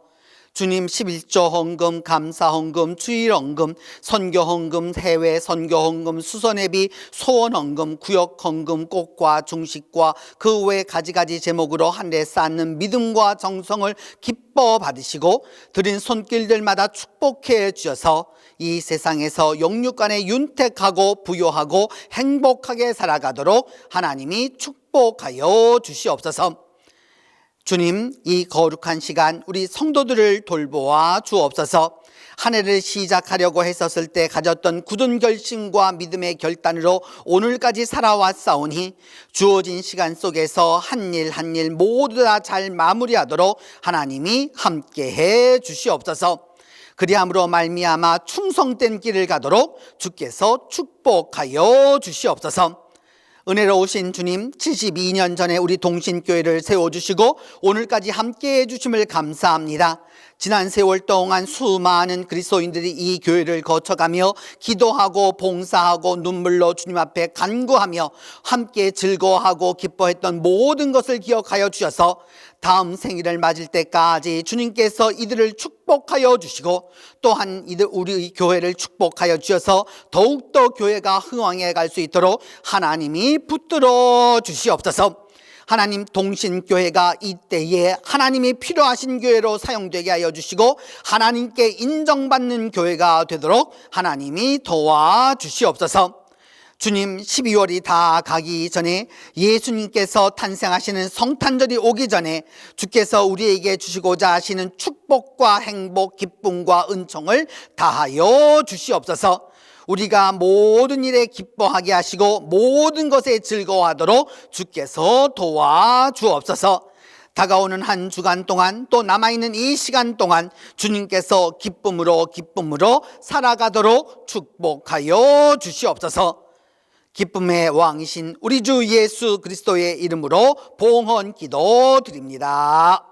[SPEAKER 5] 주님 11조 헌금, 감사 헌금, 주일 헌금, 선교 헌금, 해외 선교 헌금, 수선회비, 소원 헌금, 구역 헌금, 꽃과 중식과 그 외 가지가지 제목으로 한 해 쌓는 믿음과 정성을 기뻐 받으시고 드린 손길들마다 축복해 주셔서 이 세상에서 영육간에 윤택하고 부요하고 행복하게 살아가도록 하나님이 축복하여 주시옵소서. 주님, 이 거룩한 시간 우리 성도들을 돌보아 주옵소서. 한 해를 시작하려고 했었을 때 가졌던 굳은 결심과 믿음의 결단으로 오늘까지 살아왔사오니 주어진 시간 속에서 한 일 한 일 모두 다 잘 마무리하도록 하나님이 함께해 주시옵소서. 그리함으로 말미암아 충성된 길을 가도록 주께서 축복하여 주시옵소서. 은혜로우신 주님, 72년 전에 우리 동신교회를 세워주시고 오늘까지 함께해 주심을 감사합니다. 지난 세월 동안 수많은 그리스도인들이 이 교회를 거쳐가며 기도하고 봉사하고 눈물로 주님 앞에 간구하며 함께 즐거워하고 기뻐했던 모든 것을 기억하여 주셔서 다음 생일을 맞을 때까지 주님께서 이들을 축복하여 주시고 또한 이들 우리 교회를 축복하여 주셔서 더욱더 교회가 흥왕해 갈 수 있도록 하나님이 붙들어 주시옵소서. 하나님, 동신교회가 이때에 하나님이 필요하신 교회로 사용되게 하여 주시고 하나님께 인정받는 교회가 되도록 하나님이 도와주시옵소서. 주님, 12월이 다 가기 전에 예수님께서 탄생하시는 성탄절이 오기 전에 주께서 우리에게 주시고자 하시는 축복과 행복, 기쁨과 은총을 다하여 주시옵소서. 우리가 모든 일에 기뻐하게 하시고 모든 것에 즐거워하도록 주께서 도와주옵소서. 다가오는 한 주간 동안 또 남아있는 이 시간 동안 주님께서 기쁨으로 살아가도록 축복하여 주시옵소서. 기쁨의 왕이신 우리 주 예수 그리스도의 이름으로 봉헌 기도 드립니다.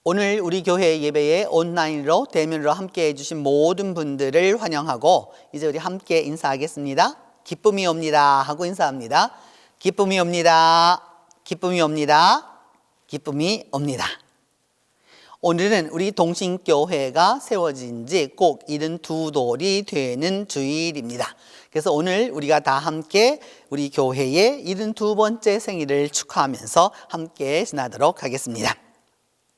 [SPEAKER 5] 오늘 우리 교회 예배에 온라인으로 대면으로 함께 해주신 모든 분들을 환영하고 이제 우리 함께 인사하겠습니다. 기쁨이 옵니다 하고 인사합니다. 기쁨이 옵니다. 기쁨이 옵니다. 기쁨이 옵니다. 오늘은 우리 동신교회가 세워진 지 꼭 72돌이 되는 주일입니다. 그래서 오늘 우리가 다 함께 우리 교회의 72번째 생일을 축하하면서 함께 지나도록 하겠습니다.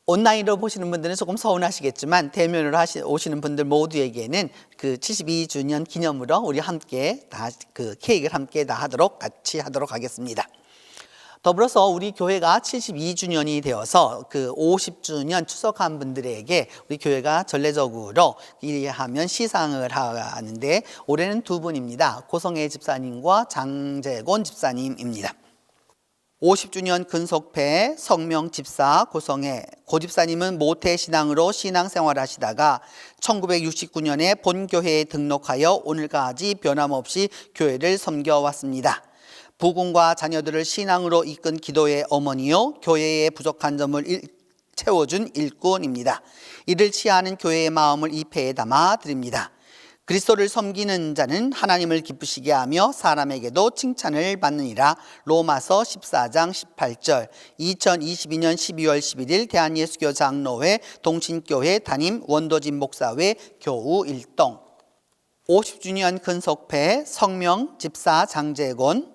[SPEAKER 5] 온라인으로 보시는 분들은 조금 서운하시겠지만 대면으로 오시는 분들 모두에게는 그 72주년 기념으로 우리 함께 다 그 케이크를 함께 다 같이 하도록 하겠습니다. 더불어서 우리 교회가 72주년이 되어서 그 50주년 추석한 분들에게 우리 교회가 전례적으로 이해하면 시상을 하는데 올해는 두 분입니다. 고성애 집사님과 장재곤 집사님입니다. 50주년 근속패 성명 집사 고성애 고 집사님은 모태신앙으로 신앙생활하시다가 1969년에 본교회에 등록하여 오늘까지 변함없이 교회를 섬겨왔습니다. 부군과 자녀들을 신앙으로 이끈 기도의 어머니요, 교회의 부족한 점을 채워준 일꾼입니다. 이를 취하는 교회의 마음을 이 패에 담아 드립니다. 그리스도를 섬기는 자는 하나님을 기쁘시게 하며 사람에게도 칭찬을 받느니라. 로마서 14장 18절. 2022년 12월 11일 대한예수교 장로회 동신교회 담임 원도진 목사회 교우 일동. 50주년 근속패 성명 집사 장재곤.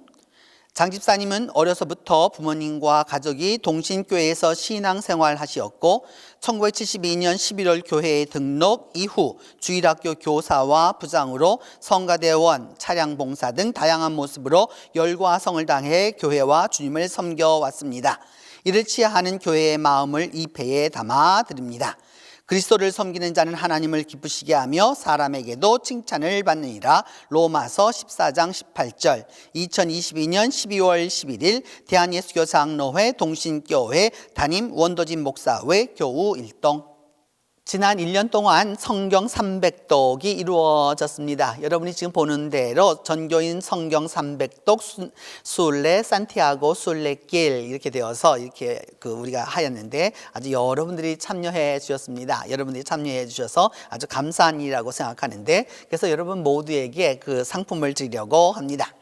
[SPEAKER 5] 장 집사님은 어려서부터 부모님과 가족이 동신교회에서 신앙생활 하시었고 1972년 11월 교회에 등록 이후 주일학교 교사와 부장으로 성가대원, 차량봉사 등 다양한 모습으로 열과 성을 다해 교회와 주님을 섬겨왔습니다. 이를 취하는 교회의 마음을 이 패에 담아 드립니다. 그리스도를 섬기는 자는 하나님을 기쁘시게 하며 사람에게도 칭찬을 받느니라. 로마서 14장 18절. 2022년 12월 11일 대한예수교 장로회 동신교회 담임 원도진 목사회 교우 일동. 지난 1년 동안 성경 300독이 이루어졌습니다. 여러분이 지금 보는 대로 전교인 성경 300독 순례 산티아고 순례길 이렇게 되어서 이렇게 우리가 하였는데 아주 여러분들이 참여해 주셨습니다. 여러분들이 참여해 주셔서 아주 감사한 일이라고 생각하는데 그래서 여러분 모두에게 그 상품을 드리려고 합니다.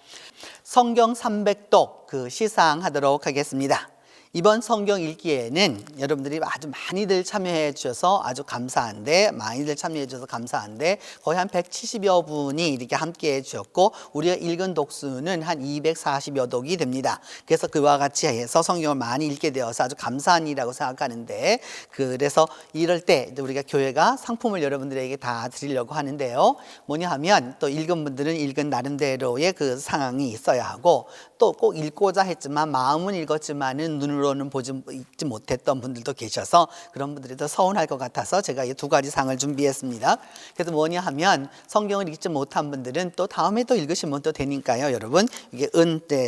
[SPEAKER 5] 성경 300독 시상하도록 하겠습니다. 이번 성경 읽기에는 여러분들이 아주 많이들 참여해 주셔서 아주 감사한데 많이들 참여해 주셔서 감사한데 거의 한 170여 분이 이렇게 함께 해 주셨고 우리가 읽은 독수는 한 240여 독이 됩니다. 그래서 그와 같이 해서 성경을 많이 읽게 되어서 아주 감사한 일이라고 생각하는데 그래서 이럴 때 우리가 교회가 상품을 여러분들에게 다 드리려고 하는데요. 뭐냐 하면 또 읽은 분들은 읽은 나름대로의 그 상황이 있어야 하고 또 꼭 읽고자 했지만 마음은 읽었지만은 눈으로는 읽지 못했던 분들도 계셔서 그런 분들이 더 서운할 것 같아서 제가 이 두 가지 상을 준비했습니다. 그래서 뭐냐 하면 성경을 읽지 못한 분들은 또 다음에 또 읽으시면 또 되니까요. 여러분 이게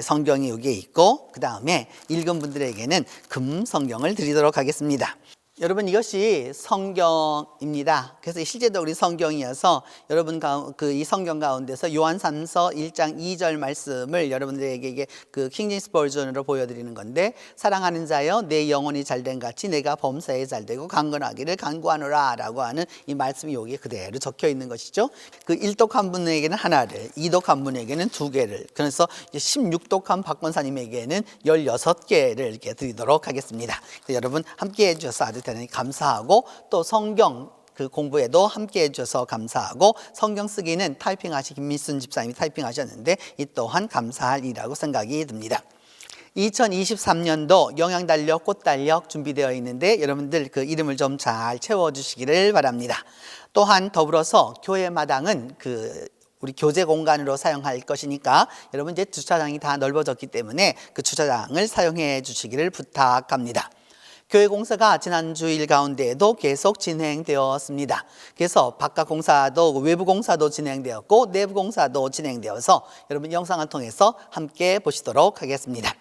[SPEAKER 5] 성경이 여기에 있고 그 다음에 읽은 분들에게는 금 성경을 드리도록 하겠습니다. 여러분 이것이 성경입니다. 그래서 실제로 우리 성경이어서 여러분 이 성경 가운데서 요한삼서 1장 2절 말씀을 여러분들에게 그 킹제임스 버전으로 보여드리는 건데 사랑하는 자여 내 영혼이 잘된 같이 내가 범사에 잘되고 강건하기를 간구하노라 라고 하는 이 말씀이 여기에 그대로 적혀 있는 것이죠. 그 1독한 분에게는 하나를 2독한 분에게는 2개를 그래서 16독한 박권사님에게는 16개를 이렇게 드리도록 하겠습니다. 여러분 함께 해주셔서 아주 대단히 감사하고 또 성경 공부에도 함께 해주셔서 감사하고 성경 쓰기는 김미순 집사님이 타이핑하셨는데 이 또한 감사할 일이라고 생각이 듭니다. 2023년도 영양달력, 꽃달력 준비되어 있는데 여러분들 그 이름을 좀 잘 채워주시기를 바랍니다. 또한 더불어서 교회마당은 우리 교제 공간으로 사용할 것이니까 여러분 이제 주차장이 다 넓어졌기 때문에 그 주차장을 사용해 주시기를 부탁합니다. 교회 공사가 지난 주일 가운데에도 계속 진행되었습니다. 그래서 바깥 공사도 외부 공사도 진행되었고 내부 공사도 진행되어서 여러분 영상을 통해서 함께 보시도록 하겠습니다.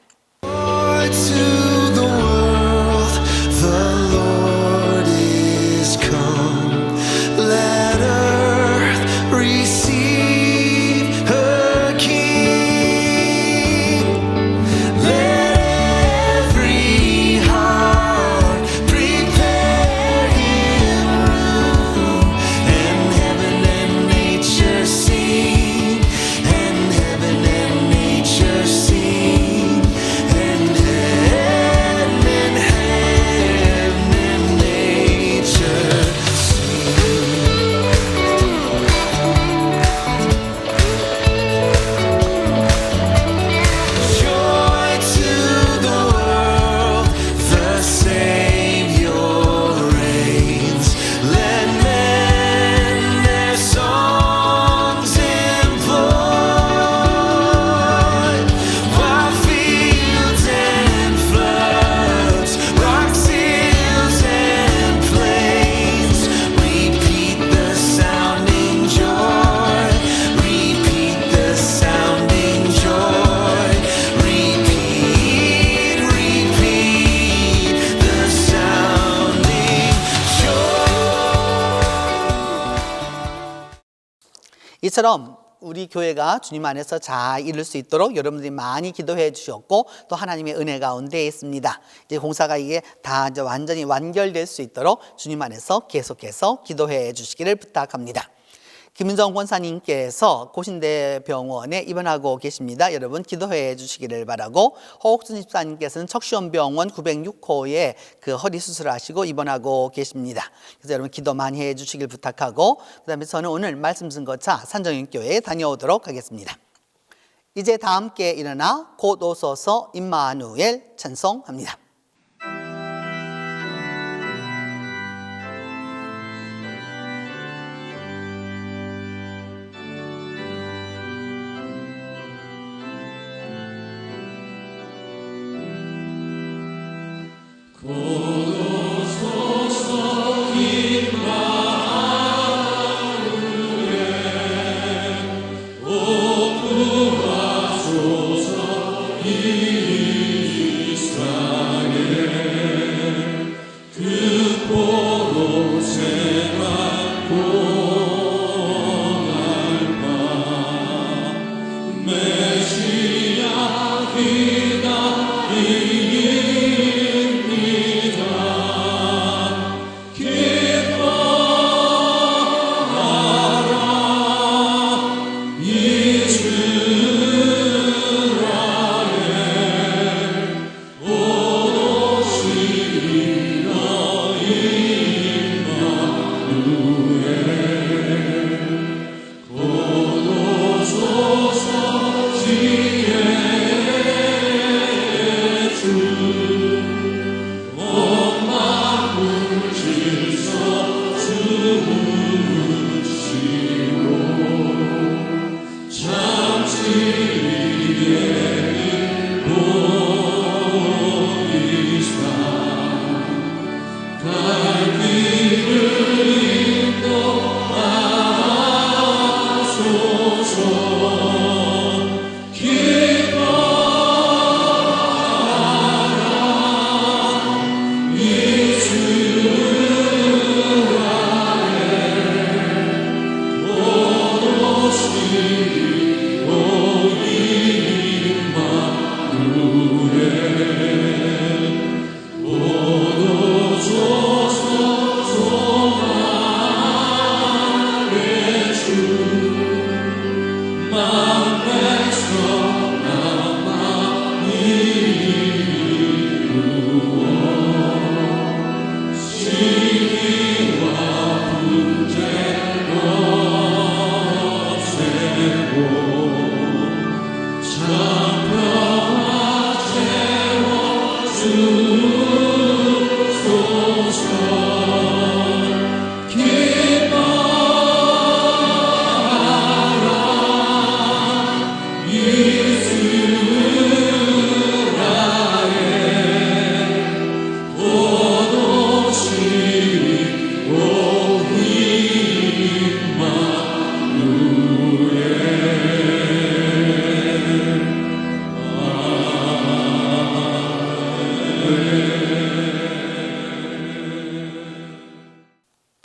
[SPEAKER 5] 이처럼 우리 교회가 주님 안에서 잘 이룰 수 있도록 여러분들이 많이 기도해 주셨고 또 하나님의 은혜 가운데 있습니다. 이제 공사가 이게 다 이제 완전히 완결될 수 있도록 주님 안에서 계속해서 기도해 주시기를 부탁합니다. 김은정 권사님께서 고신대병원에 입원하고 계십니다. 여러분 기도해 주시기를 바라고, 허옥순 집사님께서는 척시원병원 906호에 그 허리 수술하시고 입원하고 계십니다. 그래서 여러분 기도 많이 해 주시길 부탁하고, 그 다음에 저는 오늘 말씀 증거차 산정인교회에 다녀오도록 하겠습니다. 이제 다 함께 일어나 곧 오소서 임마누엘 찬송합니다.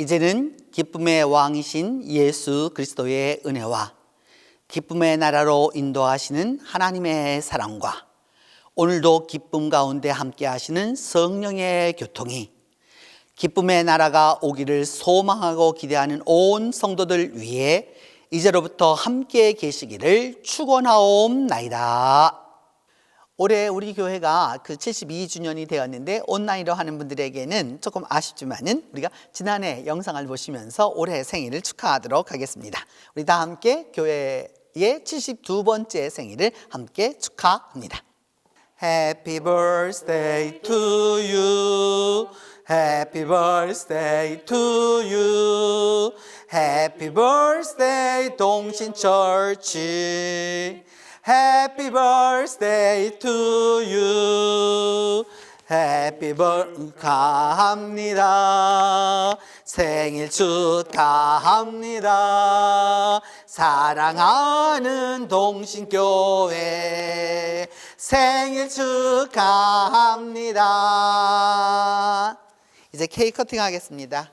[SPEAKER 5] 이제는 기쁨의 왕이신 예수 그리스도의 은혜와 기쁨의 나라로 인도하시는 하나님의 사랑과 오늘도 기쁨 가운데 함께 하시는 성령의 교통이 기쁨의 나라가 오기를 소망하고 기대하는 온 성도들 위해 이제로부터 함께 계시기를 축원하옵나이다. 올해 우리 교회가 그 72주년이 되었는데 온라인으로 하는 분들에게는 조금 아쉽지만은 우리가 지난해 영상을 보시면서 올해 생일을 축하하도록 하겠습니다. 우리 다 함께 교회의 72번째 생일을 함께 축하합니다. Happy birthday to you. Happy birthday to you. Happy birthday 동신철치. Happy birthday to you. Happy birthday 축하합니다. 생일 축하합니다. 사랑하는 동신교회 생일 축하합니다. 이제 케이크 커팅 하겠습니다.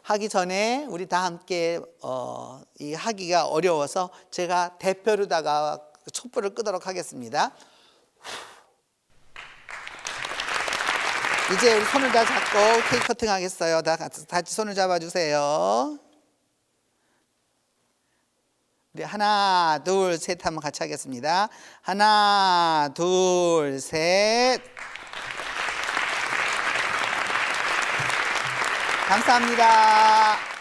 [SPEAKER 5] 하기 전에 우리 다 함께 이 하기가 어려워서 제가 대표로다가 촛불을 끄도록 하겠습니다. 이제 우리 손을 다 잡고 케이크 커팅 하겠어요. 다 같이 손을 잡아주세요. 우리 하나, 둘, 셋 한번 같이 하겠습니다. 하나, 둘, 셋. 감사합니다.